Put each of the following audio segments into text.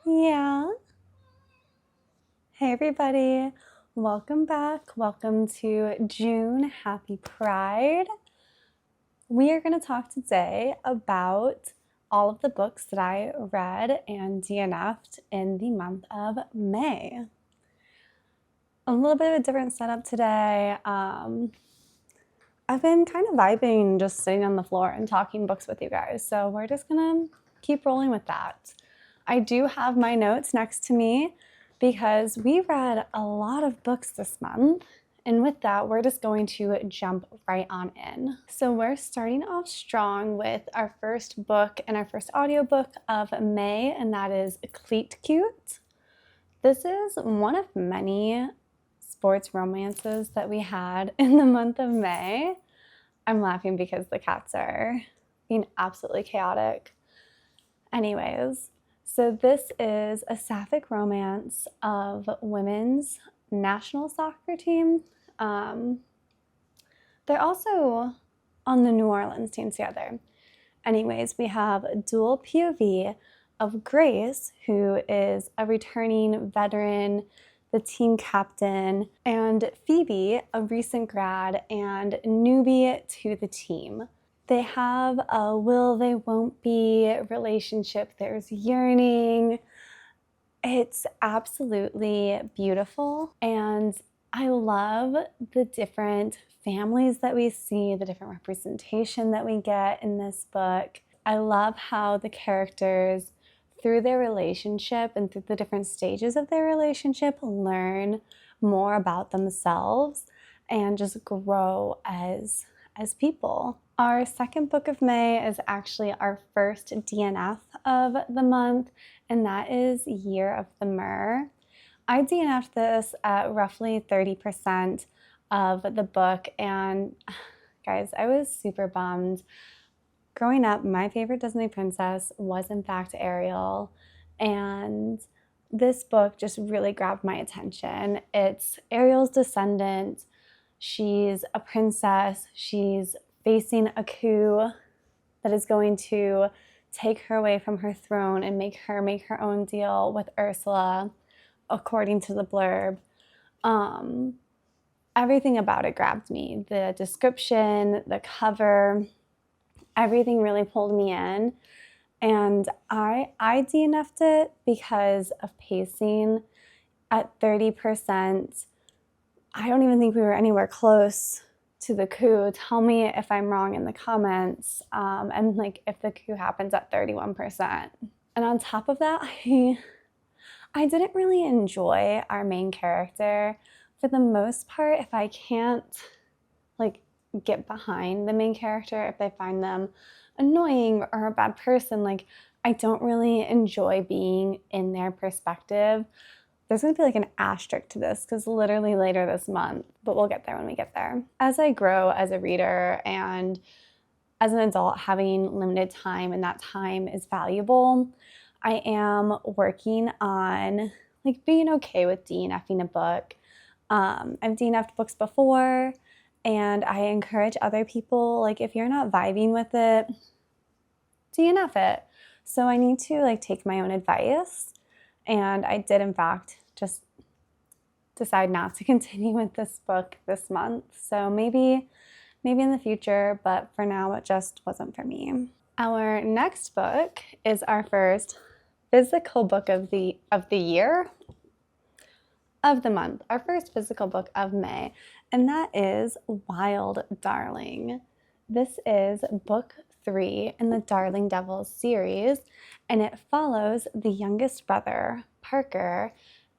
Yeah. Hey everybody. Welcome back. Welcome to June. Happy Pride. We are going to talk today about all of the books that I read and DNF'd in the month of May. A little bit of a different setup today. I've been kind of vibing just sitting on the floor and talking books with you guys, so we're just gonna keep rolling with that. I do have my notes next to me because we read a lot of books this month, and with that, we're just going to jump right on in. So we're starting off strong with our first book and our first audiobook of May, and that is Cleat Cute. This is one of many sports romances that we had in the month of May. I'm laughing because the cats are being absolutely chaotic. Anyways, so this is a sapphic romance of women's national soccer team. They're also on the New Orleans team together. Anyways, we have a dual POV of Grace, who is a returning veteran, the team captain, and Phoebe, a recent grad and newbie to the team. They have a will they won't be relationship. There's yearning. It's absolutely beautiful, and I love the different families that we see, the different representation that we get in this book. I love how the characters, through their relationship and through the different stages of their relationship, learn more about themselves and just grow as people. Our second book of May is actually our first DNF of the month, and that is Year of the M.A.Y.A. I DNF'd this at roughly 30% of the book, and guys, I was super bummed. Growing up, my favorite Disney princess was in fact Ariel, and this book just really grabbed my attention. It's Ariel's descendant. She's a princess. She's facing a coup that is going to take her away from her throne and make her own deal with Ursula, according to the blurb. Everything about it grabbed me. The description, the cover, everything really pulled me in. And I DNF'd it because of pacing. At 30%, I don't even think we were anywhere close to the coup. Tell me if I'm wrong in the comments. And like if the coup happens at 31%. And on top of that, I didn't really enjoy our main character. For the most part, if I can't like get behind the main character, if I find them annoying or a bad person, like I don't really enjoy being in their perspective. There's going to be like an asterisk to this because literally later this month, but we'll get there when we get there. As I grow as a reader and as an adult having limited time, and that time is valuable, I am working on like being okay with DNFing a book. I've DNF'd books before, and I encourage other people, like if you're not vibing with it, DNF it. So I need to like take my own advice. And I did, in fact, just decide not to continue with this book this month. So maybe in the future, but for now, it just wasn't for me. Our next book is our first physical book of the year, of the month, our first physical book of May, and that is Wild Darling. This is book 3 in the Darling Devils series, and it follows the youngest brother, Parker,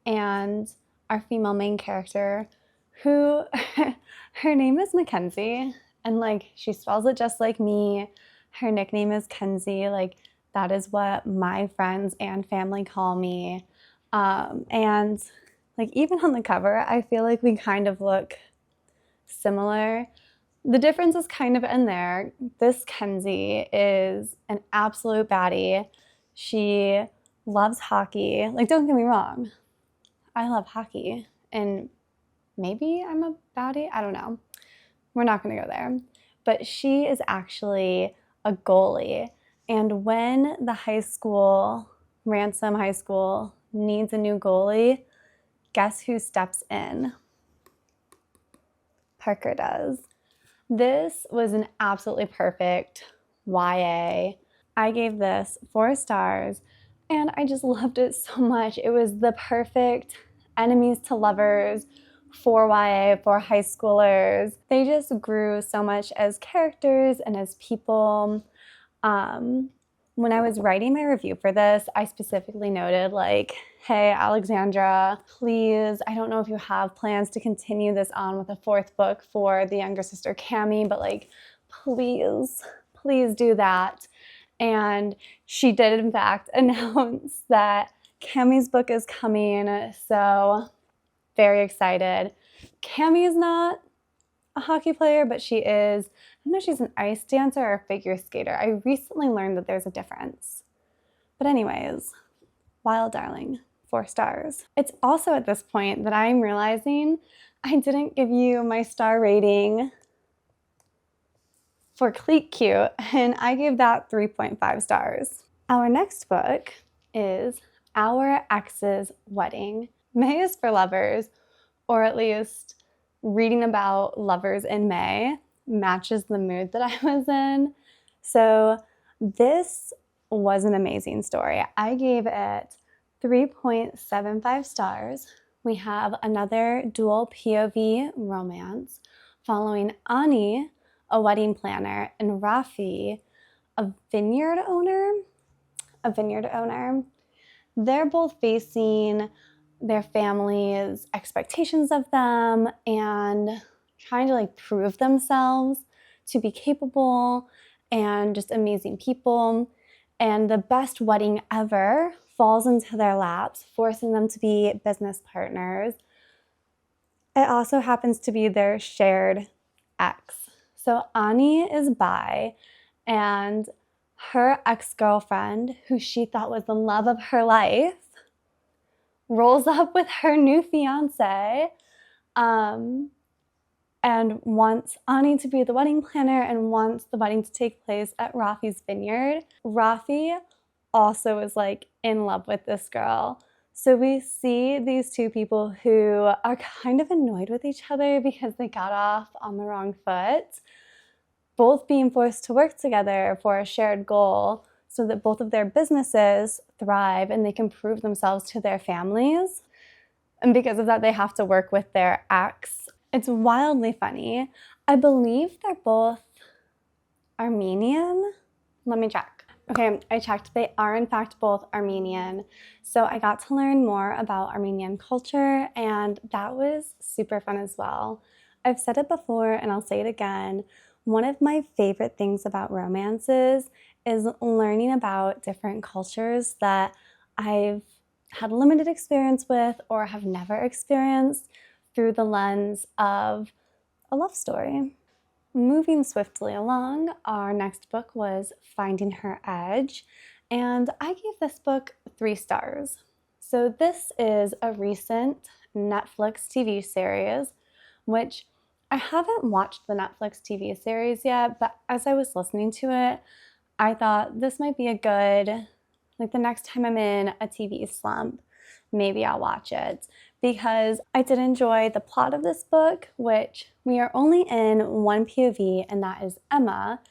and our female main character, who her name is Mackenzie, and like she spells it just like me. Her nickname is Kenzie. Like that is what my friends and family call me. And like even on the cover, I feel like we kind of look similar. The difference is kind of in there. This Kenzie is an absolute baddie. She loves hockey. Like, don't get me wrong. I love hockey. And maybe I'm a baddie. I don't know. We're not going to go there. But she is actually a goalie. And when the high school Ransom High School needs a new goalie. Guess who steps in? Parker does. This was an absolutely perfect YA. I gave this 4 stars and I just loved it so much. It was the perfect enemies to lovers for YA, for high schoolers. They just grew so much as characters and as people. When I was writing my review for this, I specifically noted like, hey, Alexandra, please, I don't know if you have plans to continue this on with a 4th book for the younger sister Cami, but like, please do that. And she did in fact announce that Cami's book is coming, so very excited. Cami is not a hockey player, but she is, I don't know if she's an ice dancer or a figure skater. I recently learned that there's a difference. But anyways, Wild Darling, 4 stars. It's also at this point that I'm realizing I didn't give you my star rating for Cleat Cute, and I gave that 3.5 stars. Our next book is Our Ex's Wedding. May is for lovers, or at least reading about lovers in May matches the mood that I was in. So this was an amazing story. I gave it 3.75 stars. We have another dual POV romance following Ani, a wedding planner, and Rafi, a vineyard owner. They're both facing their family's expectations of them and trying to like prove themselves to be capable and just amazing people. And the best wedding ever falls into their laps, forcing them to be business partners. It also happens to be their shared ex. So Ani is bi, and her ex-girlfriend, who she thought was the love of her life, rolls up with her new fiance and wants Ani to be the wedding planner and wants the wedding to take place at Rafi's vineyard. Rafi also is like in love with this girl. So we see these two people who are kind of annoyed with each other because they got off on the wrong foot, both being forced to work together for a shared goal so that both of their businesses thrive and they can prove themselves to their families. And because of that, they have to work with their ex. It's wildly funny. I believe they're both Armenian. Let me check. Okay, I checked. They are in fact both Armenian. So I got to learn more about Armenian culture, and that was super fun as well. I've said it before and I'll say it again. One of my favorite things about romances is learning about different cultures that I've had limited experience with or have never experienced through the lens of a love story. Moving swiftly along, our next book was Finding Her Edge, and I gave this book 3 stars. So this is a recent Netflix TV series, which I haven't watched the Netflix TV series yet, but as I was listening to it, I thought this might be a good, like the next time I'm in a TV slump, maybe I'll watch it, because I did enjoy the plot of this book, which we are only in one POV, and that is Emma,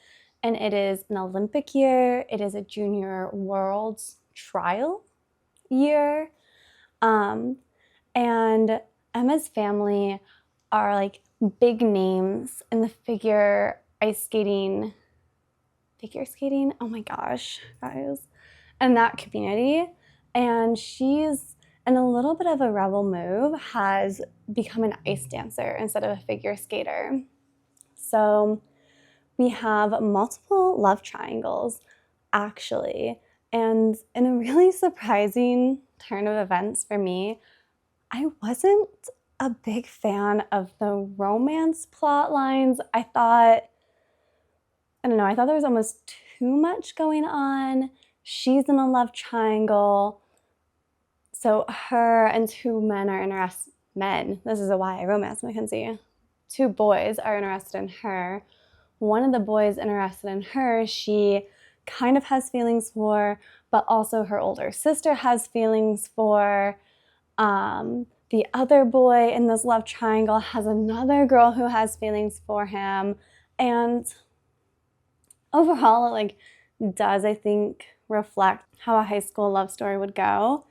and it is an Olympic year. It is a junior world's trial year, and Emma's family are like big names in the figure skating, oh my gosh, guys, in that community. And she's, in a little bit of a rebel move, has become an ice dancer instead of a figure skater. So we have multiple love triangles, actually. And in a really surprising turn of events for me, I wasn't a big fan of the romance plot lines. I thought there was almost too much going on. She's in a love triangle. So her and 2 men are interested, this is a YA romance, Mackenzie. 2 boys are interested in her. One of the boys interested in her, she kind of has feelings for, but also her older sister has feelings for. The other boy in this love triangle has another girl who has feelings for him. And overall, it like does, I think, reflect how a high school love story would go.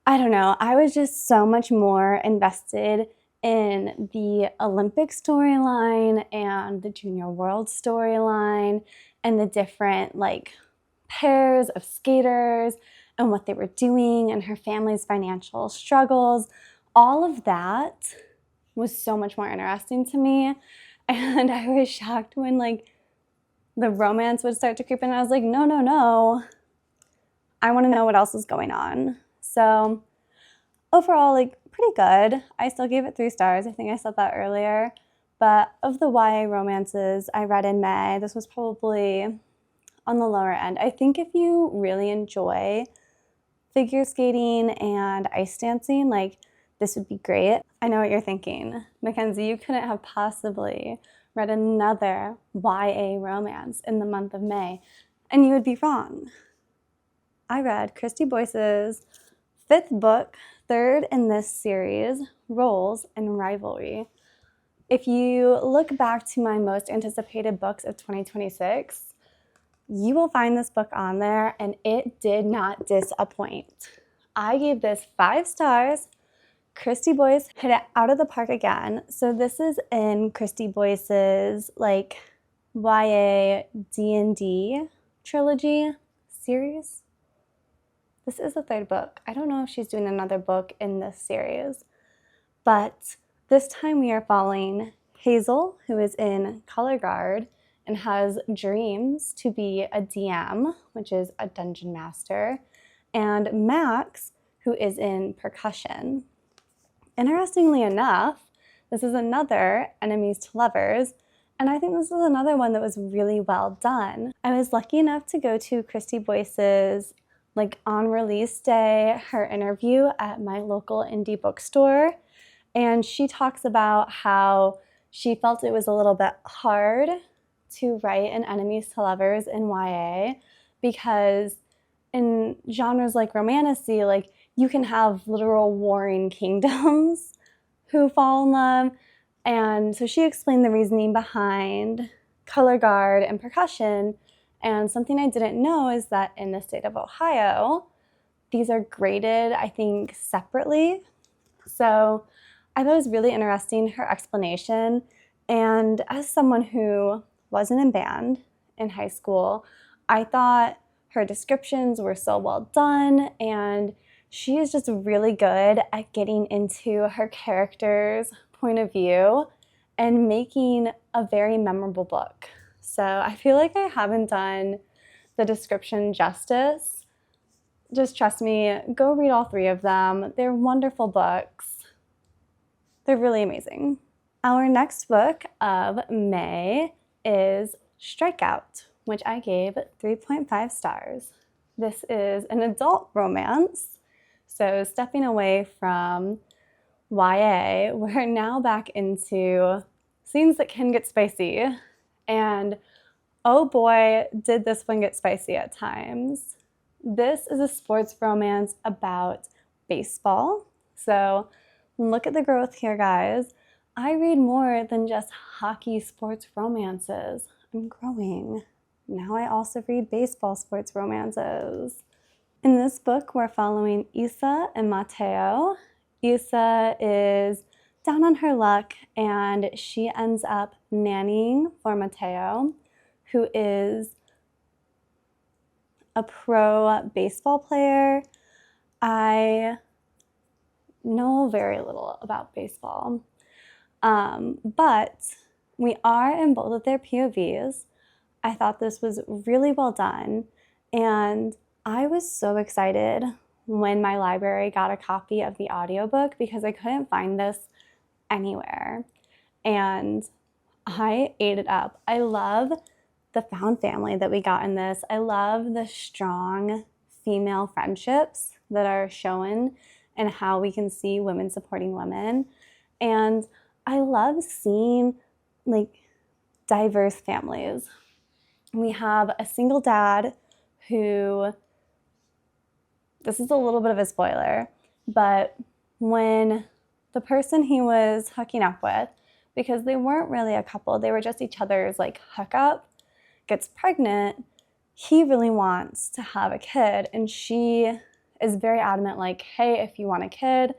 I don't know. I was just so much more invested in the Olympic storyline and the Junior World storyline and the different like pairs of skaters and what they were doing and her family's financial struggles. All of that was so much more interesting to me. And I was shocked when like the romance would start to creep in. I was like, no, no, no. I want to know what else is going on. So overall, like pretty good. I still gave it 3 stars. I think I said that earlier. But of the YA romances I read in May, this was probably on the lower end. I think if you really enjoy figure skating and ice dancing, like this would be great. I know what you're thinking. Mackenzie, you couldn't have possibly read another YA romance in the month of May, and you would be wrong. I read Christy Boyce's 5th book, 3rd in this series, Roles and Rivalry. If you look back to my most anticipated books of 2026, you will find this book on there, and it did not disappoint. I gave this 5 stars. Christy Boyce hit it out of the park again. So this is in Christy Boyce's like YA D&D trilogy series. This is the 3rd book. I don't know if she's doing another book in this series, but this time we are following Hazel, who is in Color Guard and has dreams to be a DM, which is a dungeon master, and Max, who is in percussion. Interestingly enough, this is another enemies to lovers, and I think this is another one that was really well done. I was lucky enough to go to Christy Boyce's like on release day, her interview at my local indie bookstore, and she talks about how she felt it was a little bit hard to write an enemies to lovers in YA because in genres like romantasy, like you can have literal warring kingdoms who fall in love. And so she explained the reasoning behind color guard and percussion. And something I didn't know is that in the state of Ohio, these are graded, I think, separately. So I thought it was really interesting, her explanation. And as someone who wasn't in band in high school, I thought her descriptions were so well done, and she is just really good at getting into her character's point of view and making a very memorable book. So I feel like I haven't done the description justice. Just trust me, go read all 3 of them. They're wonderful books. They're really amazing. Our next book of May is Strikeout, which I gave 3.5 stars. This is an adult romance. So stepping away from YA, we're now back into scenes that can get spicy. And oh boy, did this one get spicy at times. This is a sports romance about baseball. So look at the growth here, guys. I read more than just hockey sports romances. I'm growing. Now I also read baseball sports romances. In this book, we're following Issa and Matteo. Issa is down on her luck, and she ends up nannying for Matteo, who is a pro baseball player. I know very little about baseball, but we are in both of their POVs. I thought this was really well done, and I was so excited when my library got a copy of the audiobook because I couldn't find this anywhere, and I ate it up. I love the found family that we got in this. I love the strong female friendships that are shown and how we can see women supporting women. And I love seeing like diverse families. We have a single dad who, this is a little bit of a spoiler, but when the person he was hooking up with, because they weren't really a couple, they were just each other's like hookup, gets pregnant, he really wants to have a kid, and she is very adamant, like, hey, if you want a kid,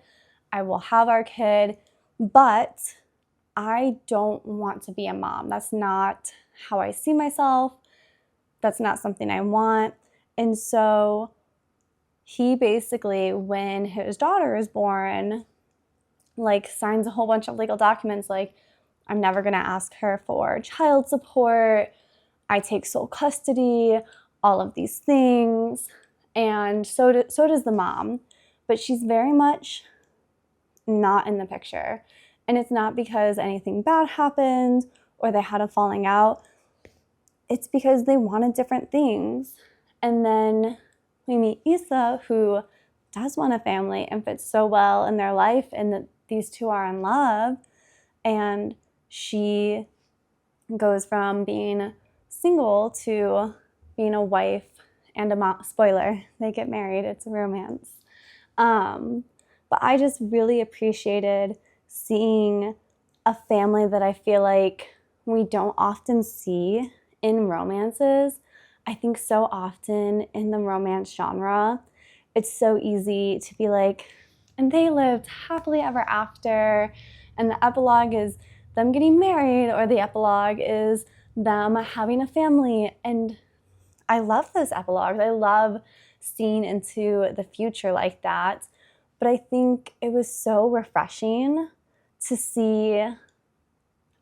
I will have our kid, but I don't want to be a mom. That's not how I see myself. That's not something I want. And so he basically, when his daughter is born, like signs a whole bunch of legal documents, like, I'm never gonna ask her for child support, I take sole custody, all of these things. And so does the mom, but she's very much not in the picture. And it's not because anything bad happened or they had a falling out. It's because they wanted different things. And then we meet Issa, who does want a family and fits so well in their life, and that these two are in love. And she goes from being single to being a wife and a mom. Spoiler, they get married. It's a romance. But I just really appreciated seeing a family that I feel like we don't often see in romances. I think so often in the romance genre, it's so easy to be like, and they lived happily ever after, and the epilogue is them getting married, or the epilogue is them having a family. And I love those epilogues. I love seeing into the future like that. But I think it was so refreshing to see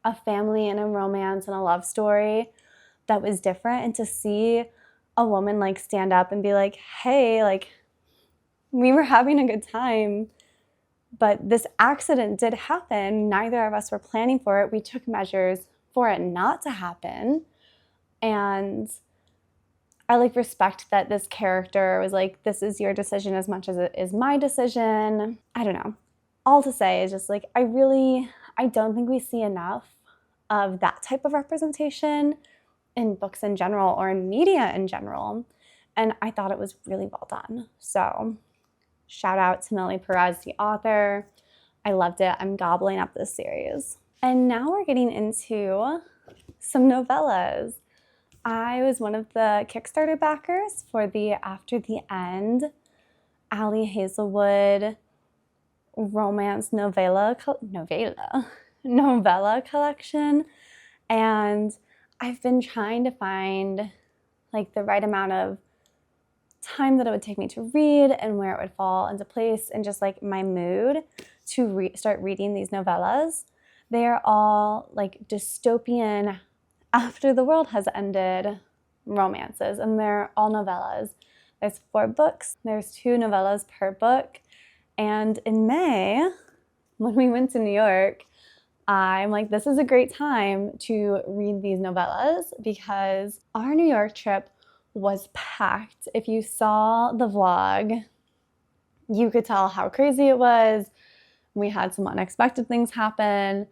a family and a romance and a love story that was different, and to see a woman like stand up and be like, hey, like, we were having a good time, but this accident did happen. Neither of us were planning for it. We took measures for it not to happen. And I like respect that this character was like, this is your decision as much as it is my decision. I don't know. All to say is just like, I don't think we see enough of that type of representation in books in general or in media in general. And I thought it was really well done. So shout out to Millie Perez, the author. I loved it. I'm gobbling up this series. And now we're getting into some novellas. I was one of the Kickstarter backers for the After the End Ali Hazelwood romance novella collection. And I've been trying to find like the right amount of time that it would take me to read and where it would fall into place, and just like my mood to start reading these novellas. They are all like dystopian, after the world has ended romances, and they're all novellas. There's 4 books. There's 2 novellas per book. And in May, when we went to New York, I'm like, this is a great time to read these novellas, because our New York trip was packed. If you saw the vlog, you could tell how crazy it was. We had some unexpected things happen.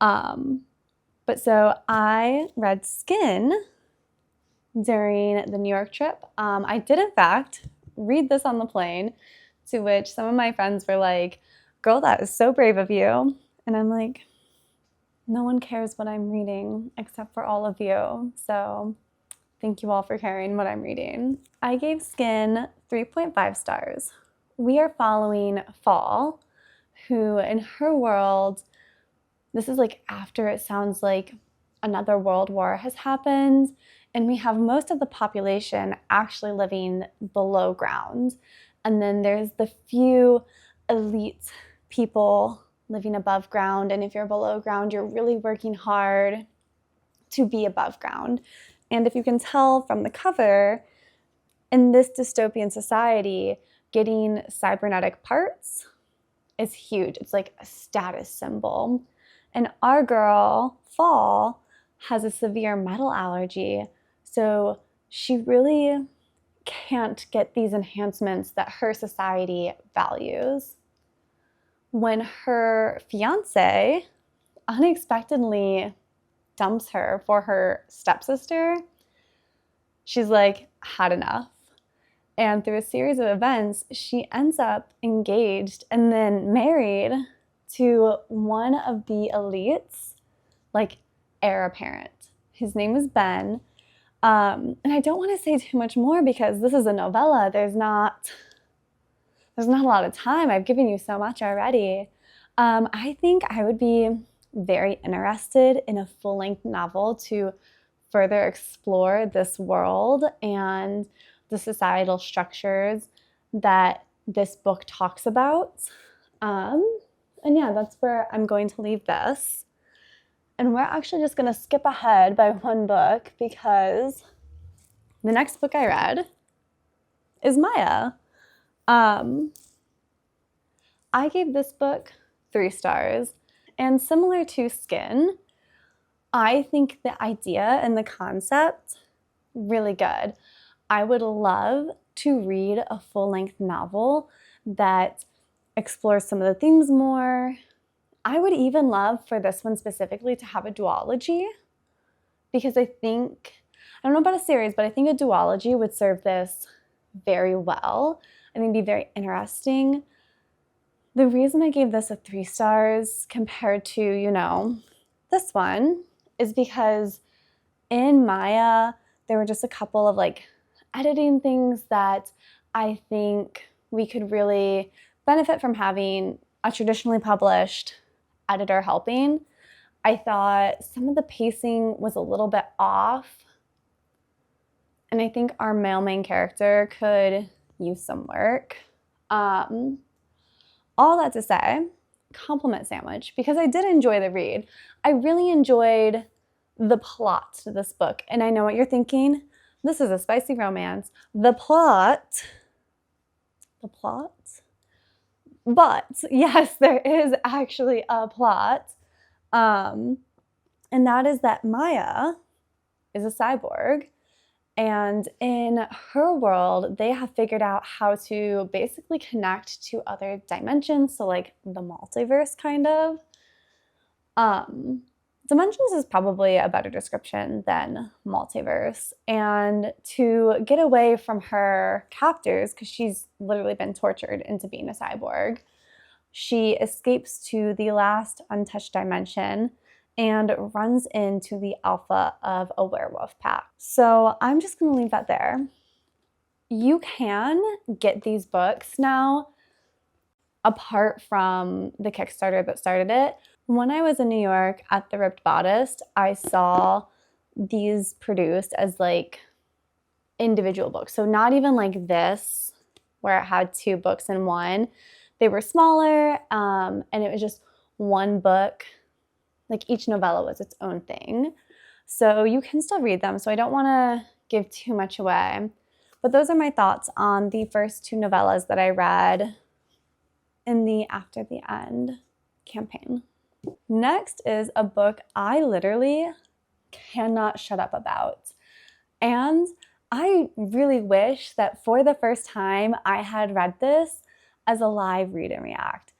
But so I read Skyn during the New York trip. I did, in fact, read this on the plane, to which some of my friends were like, girl, that is so brave of you. And I'm like, no one cares what I'm reading except for all of you. So thank you all for caring what I'm reading. I gave Skyn 3.5 stars. We are following Fall, who in her world, this is like after it sounds like another world war has happened, and we have most of the population actually living below ground. And then there's the few elite people living above ground. And if you're below ground, you're really working hard to be above ground. And if you can tell from the cover, in this dystopian society, getting cybernetic parts is huge. It's like a status symbol. And our girl, Fall, has a severe metal allergy, so she really can't get these enhancements that her society values. When her fiance unexpectedly dumps her for her stepsister, she's like, had enough. And through a series of events, she ends up engaged and then married to one of the elites, like heir apparent. His name is Ben. And I don't want to say too much more because this is a novella. There's not a lot of time. I've given you so much already. I think I would be very interested in a full-length novel to further explore this world and the societal structures that this book talks about. And yeah, that's where I'm going to leave this. And we're actually just going to skip ahead by one book because the next book I read is M.A.Y.A. I gave this book 3 stars. And similar to Skyn, I think the idea and the concept really good. I would love to read a full-length novel that explores some of the themes more. I would even love for this one specifically to have a duology because I don't know about a series, but I think a duology would serve this very well. I think it'd be very interesting. The reason I gave this a 3 stars compared to, this one is because in M.A.Y.A, there were just a couple of editing things that I think we could really benefit from having a traditionally published editor helping. I thought some of the pacing was a little bit off, and I think our male main character could use some work. All that to say, compliment sandwich, because I did enjoy the read. I really enjoyed the plot to this book, and I know what you're thinking. This is a spicy romance. The plot. But yes, there is actually a plot. And that is that M.A.Y.A is a cyborg. And in her world, they have figured out how to basically connect to other dimensions. So like the multiverse kind of. Dimensions is probably a better description than multiverse. And to get away from her captors, because she's literally been tortured into being a cyborg, she escapes to the last untouched dimension and runs into the alpha of a werewolf pack. So I'm just going to leave that there. You can get these books now apart from the Kickstarter that started it. When I was in New York at the Ripped Bodice, I saw these produced as individual books. So not even like this, where it had 2 books in one. They were smaller, and it was just one book. Each novella was its own thing. So you can still read them, so I don't want to give too much away. But those are my thoughts on the first 2 novellas that I read in the After the End campaign. Next is a book I literally cannot shut up about. And I really wish that for the first time I had read this as a live read and react.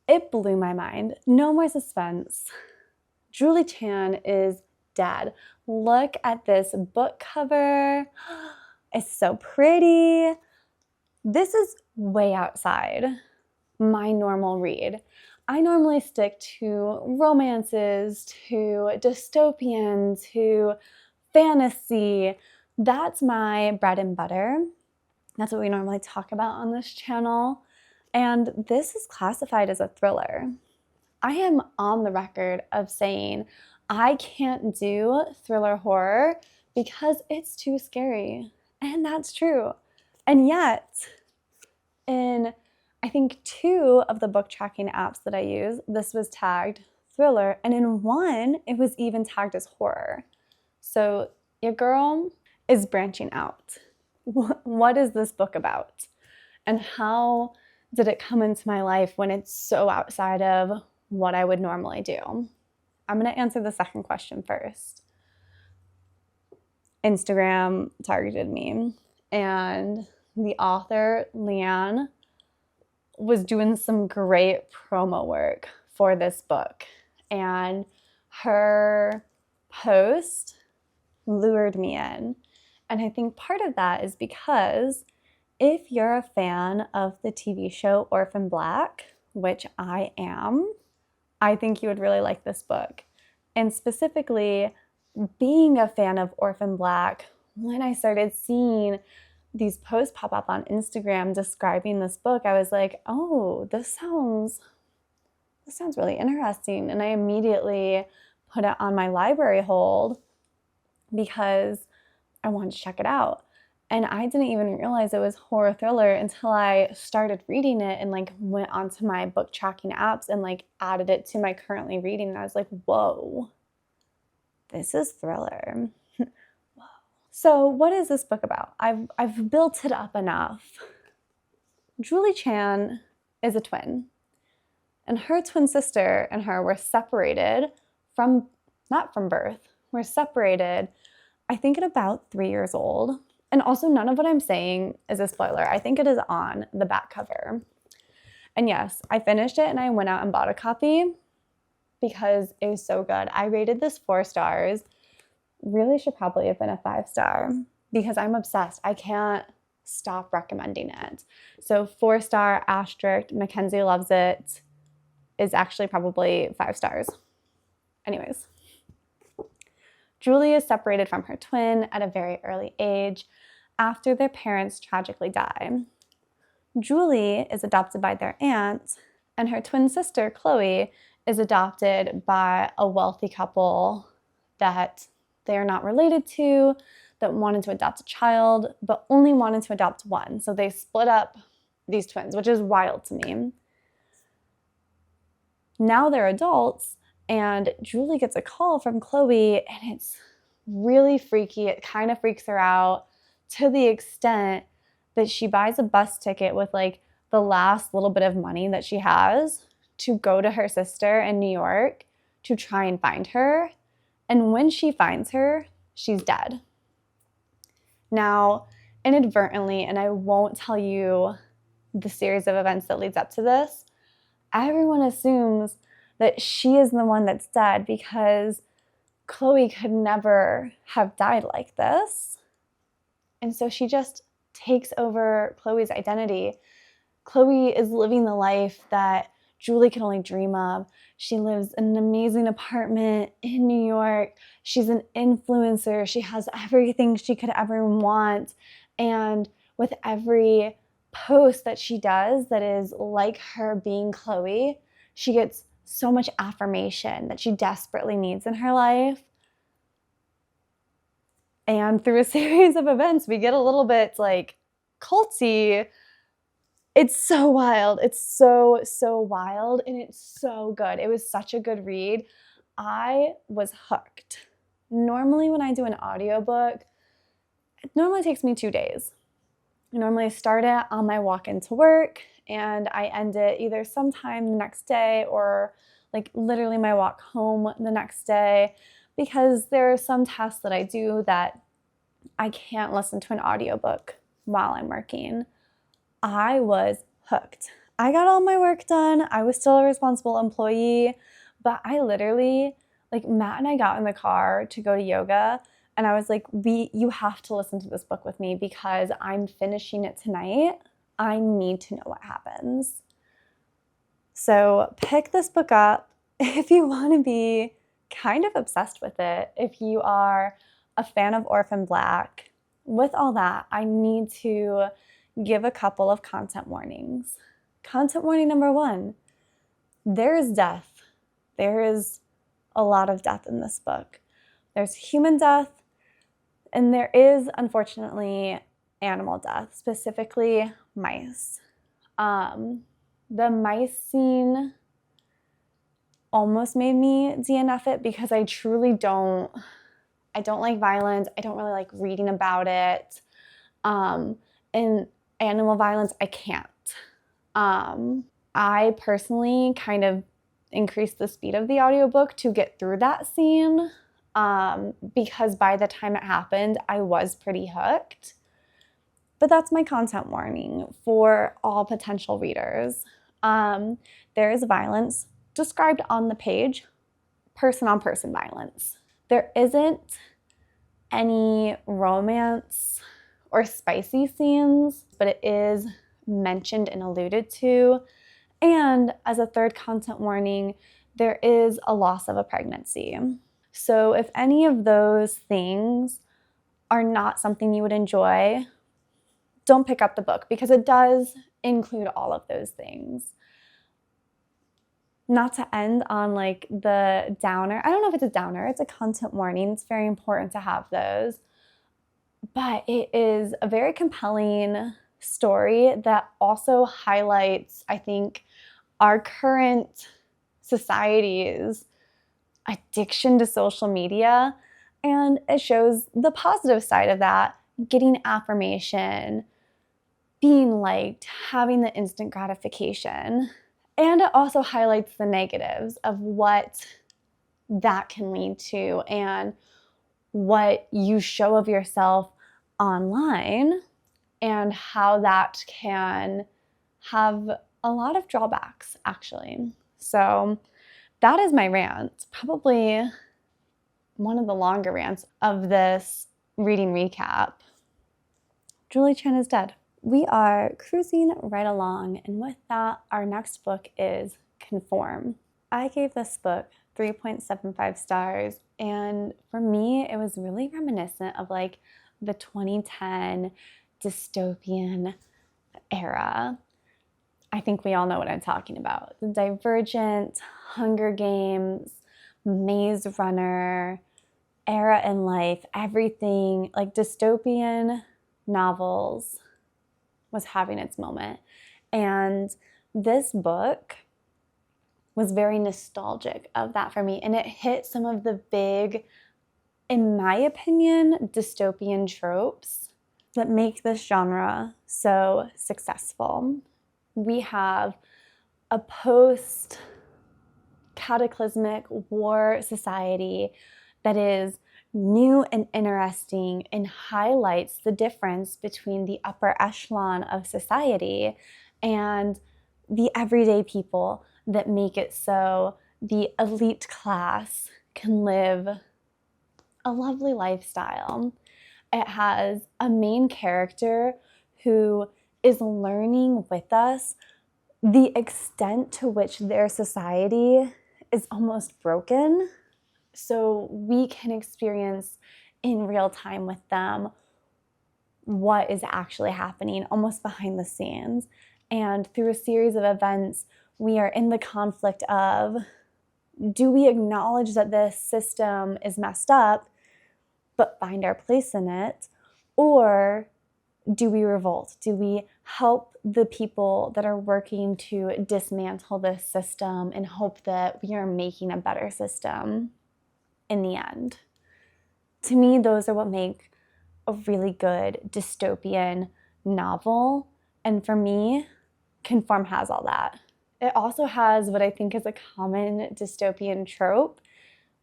It blew my mind. No more suspense. Julie Chan is dead. Look at this book cover. It's so pretty. This is way outside my normal read. I normally stick to romances, to dystopian, to fantasy. That's my bread and butter. That's what we normally talk about on this channel. And this is classified as a thriller. I am on the record of saying I can't do thriller horror because it's too scary. And that's true. And yet, in I think 2 of the book tracking apps that I use, this was tagged thriller, and in one, it was even tagged as horror. So your girl is branching out. What is this book about? And how did it come into my life when it's so outside of what I would normally do? I'm going to answer the second question first. Instagram targeted me, and the author, Leanne, was doing some great promo work for this book, and her post lured me in. And I think part of that is because if you're a fan of the TV show Orphan Black, which I am, I think you would really like this book. And specifically, being a fan of Orphan Black, when I started seeing these posts pop up on Instagram describing this book, I was like, oh, this sounds really interesting. And I immediately put it on my library hold because I wanted to check it out. And I didn't even realize it was horror thriller until I started reading it and like went onto my book tracking apps and like added it to my currently reading. And I was like, whoa, this is thriller. Whoa. So what is this book about? I've built it up enough. Julie Chan is a twin, and her twin sister and her were separated not from birth, were separated, I think, at about 3 years old. And also, none of what I'm saying is a spoiler. I think it is on the back cover. And yes, I finished it and I went out and bought a copy because it was so good. I rated this 4 stars. Really should probably have been a 5-star because I'm obsessed. I can't stop recommending it. So 4-star asterisk, Mackenzie loves it, is actually probably 5 stars. Anyways, Julie is separated from her twin at a very early age after their parents tragically die. Julie is adopted by their aunt, and her twin sister, Chloe, is adopted by a wealthy couple that they are not related to, that wanted to adopt a child, but only wanted to adopt one. So they split up these twins, which is wild to me. Now they're adults, and Julie gets a call from Chloe, and it's really freaky. It kind of freaks her out to the extent that she buys a bus ticket with like the last little bit of money that she has to go to her sister in New York to try and find her. And when she finds her, she's dead. Now, inadvertently, and I won't tell you the series of events that leads up to this, everyone assumes that she is the one that's dead because Chloe could never have died like this. And so she just takes over Chloe's identity. Chloe is living the life that Julie can only dream of. She lives in an amazing apartment in New York. She's an influencer. She has everything she could ever want. And with every post that she does that is like her being Chloe, she gets so much affirmation that she desperately needs in her life. And through a series of events, we get a little bit like culty. It's so wild. It's so wild, and it's so good. It was such a good read. I was hooked. Normally when I do an audiobook, it normally takes me 2 days. I normally start it on my walk into work, and I end it either sometime the next day or like literally my walk home the next day, because there are some tasks that I do that I can't listen to an audiobook while I'm working. I was hooked. I got all my work done. I was still a responsible employee, but I literally, like, Matt and I got in the car to go to yoga, and I was like, you have to listen to this book with me because I'm finishing it tonight. I need to know what happens. So pick this book up if you want to be kind of obsessed with it. If you are a fan of Orphan Black, with all that, I need to give a couple of content warnings. Content warning number 1, there is death. There is a lot of death in this book. There's human death, and there is, unfortunately, animal death, specifically mice. The mice scene almost made me DNF it because I truly don't like violence. I don't really like reading about it. And animal violence, I can't. I personally kind of increased the speed of the audiobook to get through that scene because by the time it happened, I was pretty hooked. But that's my content warning for all potential readers. There is violence described on the page, person-on-person violence. There isn't any romance or spicy scenes, but it is mentioned and alluded to. And as a third content warning, there is a loss of a pregnancy. So if any of those things are not something you would enjoy, don't pick up the book, because it does include all of those things. Not to end on like the downer. I don't know if it's a downer, it's a content warning. It's very important to have those. But it is a very compelling story that also highlights, I think, our current society's addiction to social media. And it shows the positive side of that, getting affirmation, being liked, having the instant gratification. And it also highlights the negatives of what that can lead to and what you show of yourself online and how that can have a lot of drawbacks, actually. So that is my rant, probably one of the longer rants of this reading recap. Julie Chen is dead. We are cruising right along, and with that, our next book is Conform. I gave this book 3.75 stars, and for me, it was really reminiscent of like the 2010 dystopian era. I think we all know what I'm talking about. The Divergent, Hunger Games, Maze Runner, era in life, everything, like dystopian novels was having its moment. And this book was very nostalgic of that for me. And it hit some of the big, in my opinion, dystopian tropes that make this genre so successful. We have a post-cataclysmic war society that is new and interesting and highlights the difference between the upper echelon of society and the everyday people that make it so the elite class can live a lovely lifestyle. It has a main character who is learning with us the extent to which their society is almost broken, so we can experience in real time with them what is actually happening almost behind the scenes. And through a series of events, we are in the conflict of, do we acknowledge that this system is messed up but find our place in it? Or do we revolt? Do we help the people that are working to dismantle this system and hope that we are making a better system in the end? To me, those are what make a really good dystopian novel. And for me, Conform has all that. It also has what I think is a common dystopian trope,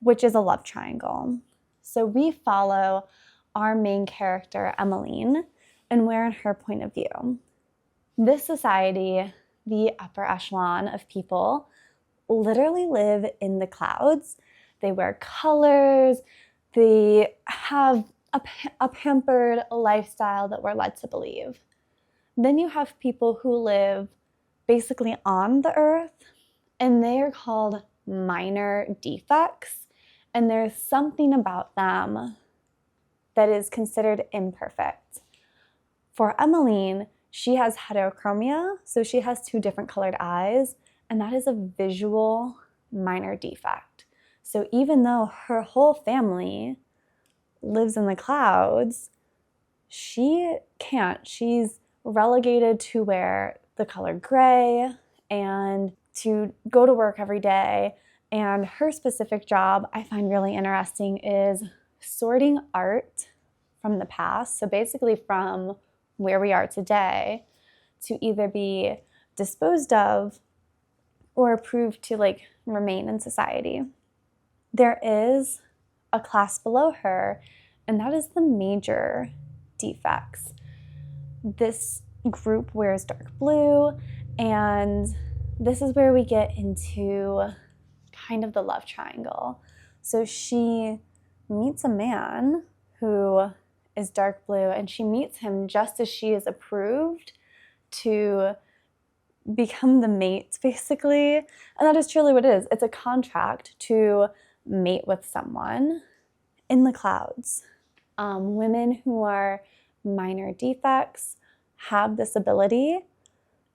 which is a love triangle. So we follow our main character, Emmeline, and we're in her point of view. This society, the upper echelon of people, literally live in the clouds. They wear colors. They have a pampered lifestyle that we're led to believe. Then you have people who live basically on the earth, and they are called minor defects. And there's something about them that is considered imperfect. For Emmeline, she has heterochromia, so she has 2 different colored eyes, and that is a visual minor defect. So even though her whole family lives in the clouds, she can't. She's relegated to wear the color gray and to go to work every day. And her specific job I find really interesting is sorting art from the past. So basically from where we are today to either be disposed of or approved to like remain in society. There is a class below her, and that is the major defects. This group wears dark blue, and this is where we get into kind of the love triangle. So she meets a man who is dark blue, and she meets him just as she is approved to become the mate, basically. And that is truly what it is. It's a contract to mate with someone in the clouds. Women who are minor defects have this ability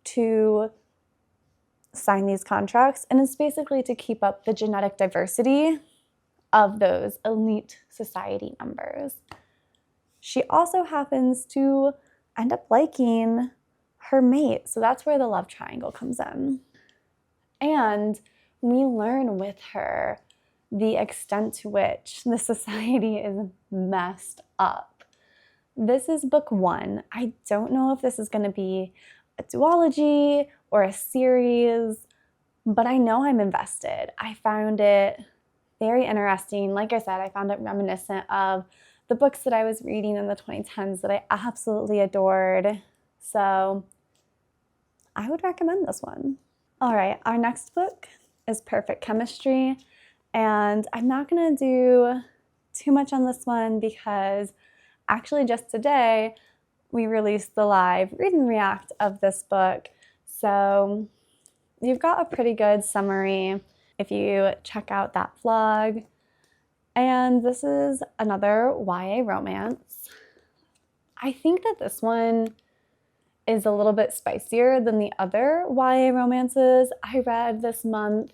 to sign these contracts, and it's basically to keep up the genetic diversity of those elite society members. She also happens to end up liking her mate, so that's where the love triangle comes in. And we learn with her the extent to which the society is messed up. This is book 1. I don't know if this is going to be a duology or a series, but I know I'm invested. I found it very interesting. Like I said, I found it reminiscent of the books that I was reading in the 2010s that I absolutely adored. So I would recommend this one. All right, our next book is Perfect Chemistry, and I'm not going to do too much on this one because actually just today we released the live read and react of this book. So you've got a pretty good summary if you check out that vlog. And this is another YA romance. I think that this one is a little bit spicier than the other YA romances I read this month.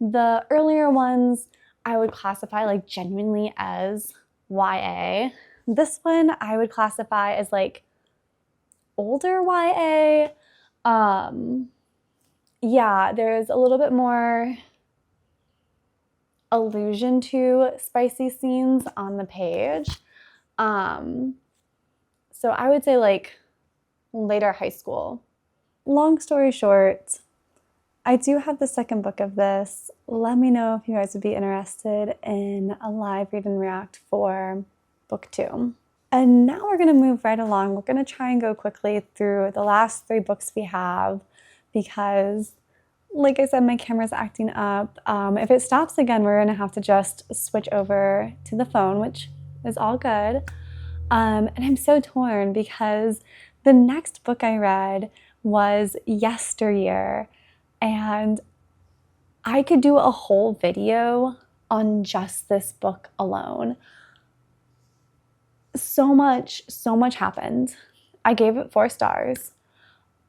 The earlier ones I would classify like genuinely as YA. This one I would classify as like older YA. Yeah, there's a little bit more allusion to spicy scenes on the page. So I would say like later high school. Long story short, I do have the second book of this. Let me know if you guys would be interested in a live read and react for book 2. And now we're going to move right along. We're going to try and go quickly through the last 3 books we have because, like I said, my camera's acting up. If it stops again, we're going to have to just switch over to the phone, which is all good. And I'm so torn because the next book I read was Yesteryear, and I could do a whole video on just this book alone. So much happened. I gave it 4 stars.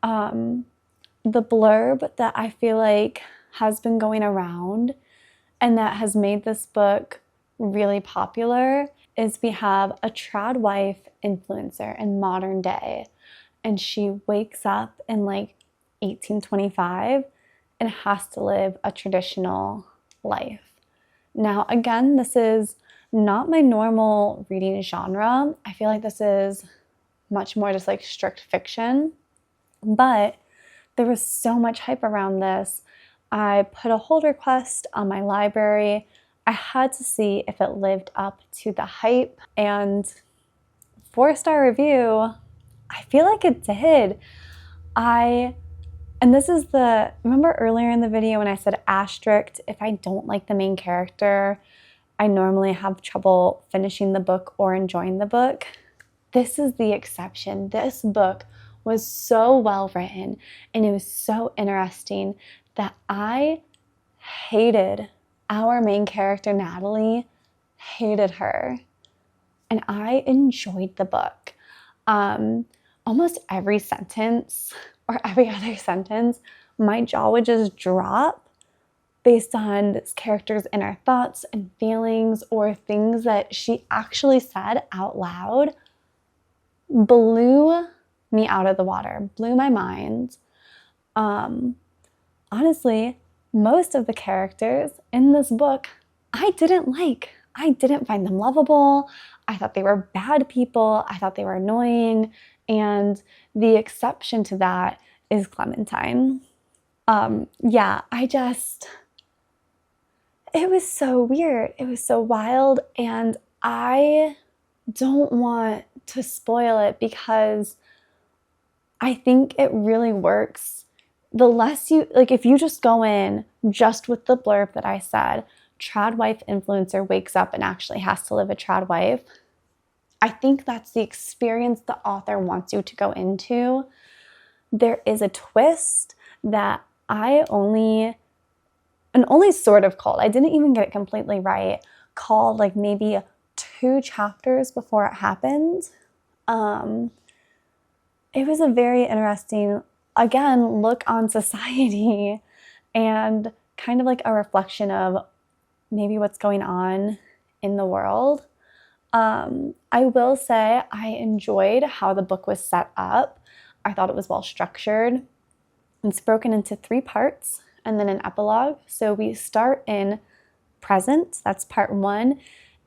The blurb that I feel like has been going around and that has made this book really popular is we have a trad wife influencer in modern day, and she wakes up in like 1825 and has to live a traditional life. Now, again, this is not my normal reading genre. I feel like this is much more just like strict fiction, but there was so much hype around this. I put a hold request on my library. I had to see if it lived up to the hype, and 4-star review, I feel like it did. And this is remember earlier in the video when I said asterisk, if I don't like the main character, I normally have trouble finishing the book or enjoying the book. This is the exception. This book was so well written and it was so interesting that I hated our main character, Natalie, hated her. And I enjoyed the book. Almost every sentence or every other sentence, my jaw would just drop based on this character's inner thoughts and feelings or things that she actually said out loud. Blew me out of the water, blew my mind. Honestly, most of the characters in this book I didn't like. I didn't find them lovable. I thought they were bad people. I thought they were annoying. And the exception to that is Clementine. Yeah, it was so weird. It was so wild. And I don't want to spoil it because I think it really works. The less if you just go in just with the blurb that I said, trad wife influencer wakes up and actually has to live a trad wife, I think that's the experience the author wants you to go into. There is a twist that I only sort of called. I didn't even get it completely right. Called like maybe 2 chapters before it happened. It was a very interesting, again, look on society and kind of like a reflection of maybe what's going on in the world. I will say I enjoyed how the book was set up. I thought it was well structured. It's broken into 3 parts and then an epilogue. So we start in present, that's part 1.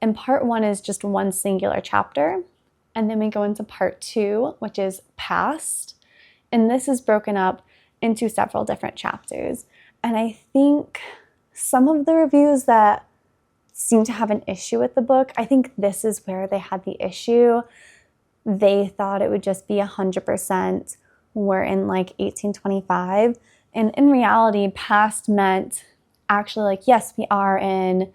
And part 1 is just one singular chapter. And then we go into part 2, which is past. And this is broken up into several different chapters. And I think some of the reviews that seem to have an issue with the book, I think this is where they had the issue. They thought it would just be 100% we're in like 1825. And in reality, past meant actually like, yes, we are in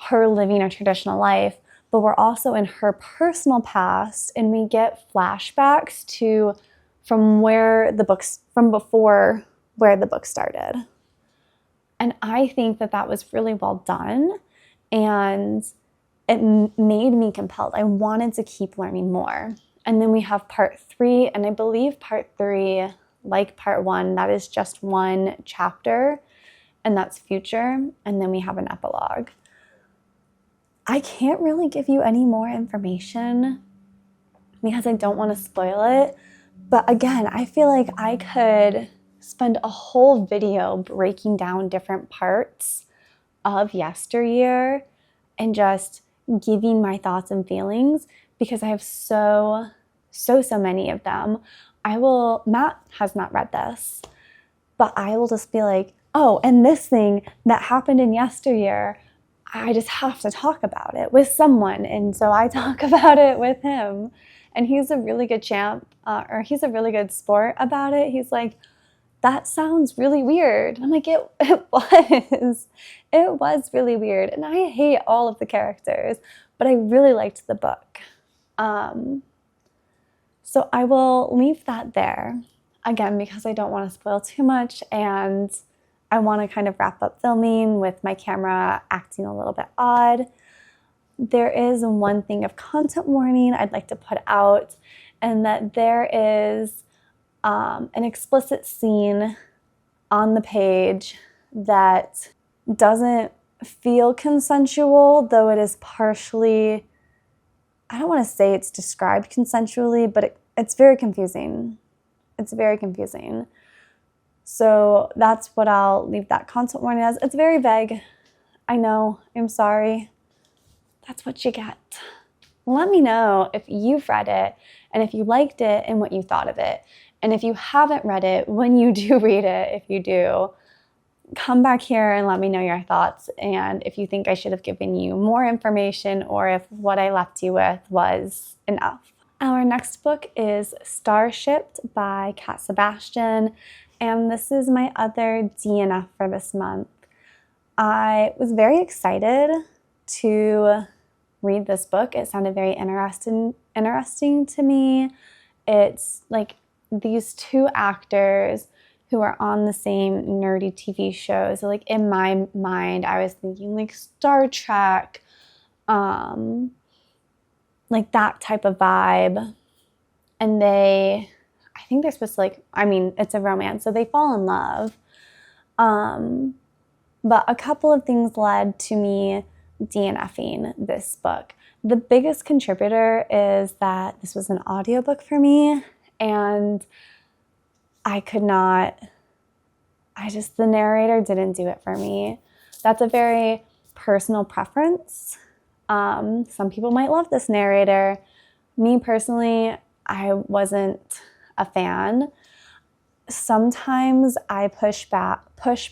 her living a traditional life, but we're also in her personal past, and we get flashbacks to from before where the book started. And I think that was really well done, and it made me compelled. I wanted to keep learning more. And then we have part 3, and I believe part 3, like part 1, that is just one chapter, and that's future, and then we have an epilogue. I can't really give you any more information because I don't want to spoil it. But again, I feel like I could spend a whole video breaking down different parts of Yesteryear and just giving my thoughts and feelings because I have so many of them. Matt has not read this, but I will just be like, oh, and this thing that happened in Yesteryear, I just have to talk about it with someone. And so I talk about it with him. And he's a really good he's a really good sport about it. He's like, that sounds really weird. And I'm like, it was. It was really weird. And I hate all of the characters, but I really liked the book. So I will leave that there, again, because I don't want to spoil too much. And I want to kind of wrap up filming with my camera acting a little bit odd. There is one thing of content warning I'd like to put out, and that there is an explicit scene on the page that doesn't feel consensual, though it is partially, I don't want to say it's described consensually, but it's very confusing. It's very confusing. So that's what I'll leave that content warning as. It's very vague. I know, I'm sorry. That's what you get. Let me know if you've read it and if you liked it and what you thought of it. And if you haven't read it, when you do read it, if you do, come back here and let me know your thoughts. And if you think I should have given you more information or if what I left you with was enough. Our next book is Starshipped by Cat Sebastian. And this is my other DNF for this month. I was very excited to read this book. It sounded very interesting to me. It's like these 2 actors who are on the same nerdy TV show. So like in my mind, I was thinking like Star Trek, like that type of vibe. And I think they're supposed to it's a romance, so they fall in love. But a couple of things led to me DNFing this book. The biggest contributor is that this was an audiobook for me, and the narrator didn't do it for me. That's a very personal preference. Some people might love this narrator. Me personally, I wasn't a fan. Sometimes I push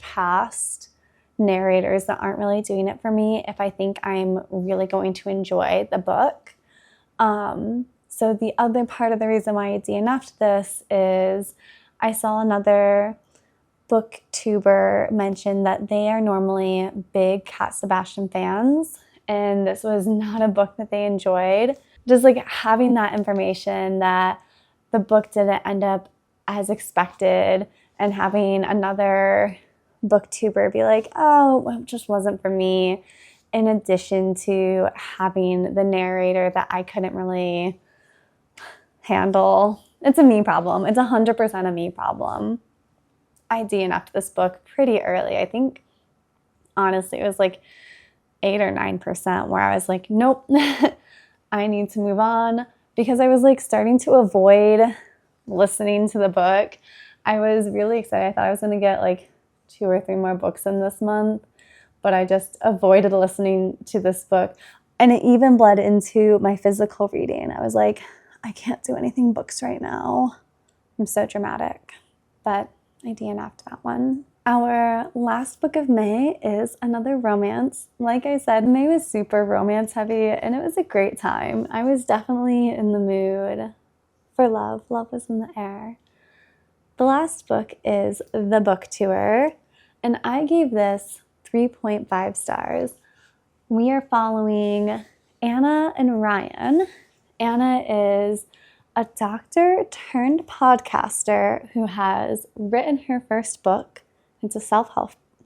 past narrators that aren't really doing it for me if I think I'm really going to enjoy the book. So the other part of the reason why I DNF'd this is I saw another booktuber mention that they are normally big Cat Sebastian fans, and this was not a book that they enjoyed. just like having that information that the book didn't end up as expected, and having another booktuber be like, oh, it just wasn't for me, in addition to having the narrator that I couldn't really handle. It's a me problem. It's 100% a me problem. I DNF'd this book pretty early. I think, honestly, it was like 8 or 9% where I was like, nope, I need to move on, because I was like starting to avoid listening to the book. I was really excited. I thought I was going to get like 2 or 3 more books in this month, but I just avoided listening to this book. And it even bled into my physical reading. I was like, I can't do anything books right now. I'm so dramatic. But I DNF'd that one. Our last book of May is another romance. Like I said, May was super romance heavy, and it was a great time. I was definitely in the mood for love. Love was in the air. The last book is The Book Tour, and I gave this 3.5 stars. We are following Anna and Ryan. Anna is a doctor turned podcaster who has written her first book. It's a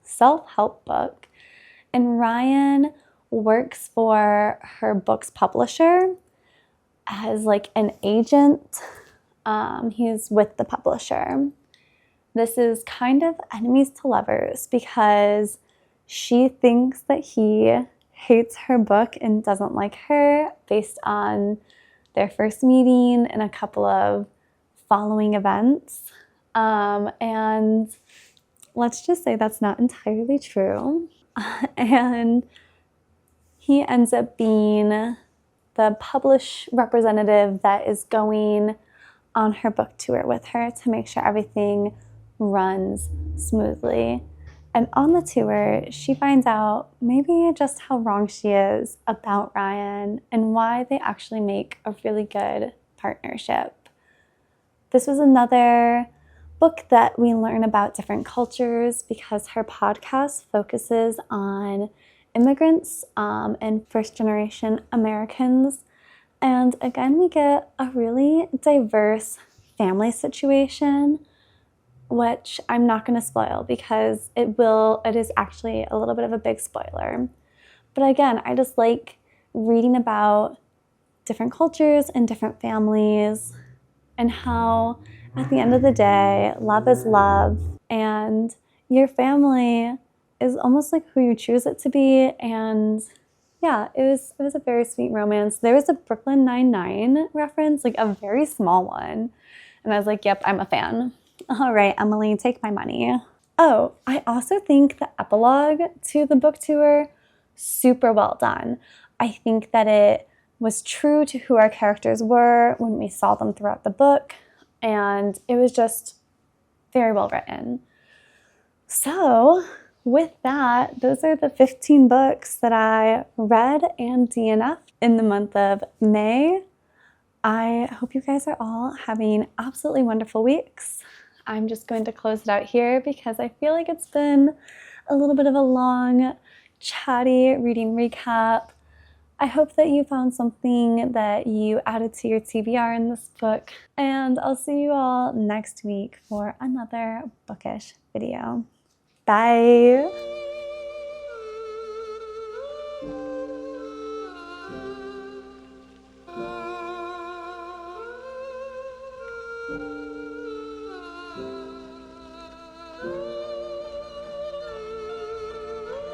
self-help book. And Ryan works for her book's publisher as like an agent. He's with the publisher. This is kind of enemies to lovers, because she thinks that he hates her book and doesn't like her based on their first meeting and a couple of following events. And let's just say that's not entirely true. And he ends up being the publish representative that is going on her book tour with her to make sure everything runs smoothly. And on the tour, she finds out maybe just how wrong she is about Ryan and why they actually make a really good partnership. This was another book that we learn about different cultures, because her podcast focuses on immigrants and first-generation Americans. And again, we get a really diverse family situation, which I'm not going to spoil because it is actually a little bit of a big spoiler. But again, I just like reading about different cultures and different families, and how at the end of the day, love is love, and your family is almost like who you choose it to be. And yeah, it was a very sweet romance. There was a Brooklyn Nine-Nine reference, like a very small one. And I was like, yep, I'm a fan. All right, Emily, take my money. Oh, I also think the epilogue to the book tour, super well done. I think that it was true to who our characters were when we saw them throughout the book, and it was just very well written. So with that, those are the 15 books that I read and DNF'd in the month of May. I hope you guys are all having absolutely wonderful weeks. I'm just going to close it out here because I feel like it's been a little bit of a long, chatty reading recap. I hope that you found something that you added to your TBR in this book, and I'll see you all next week for another bookish video. Bye!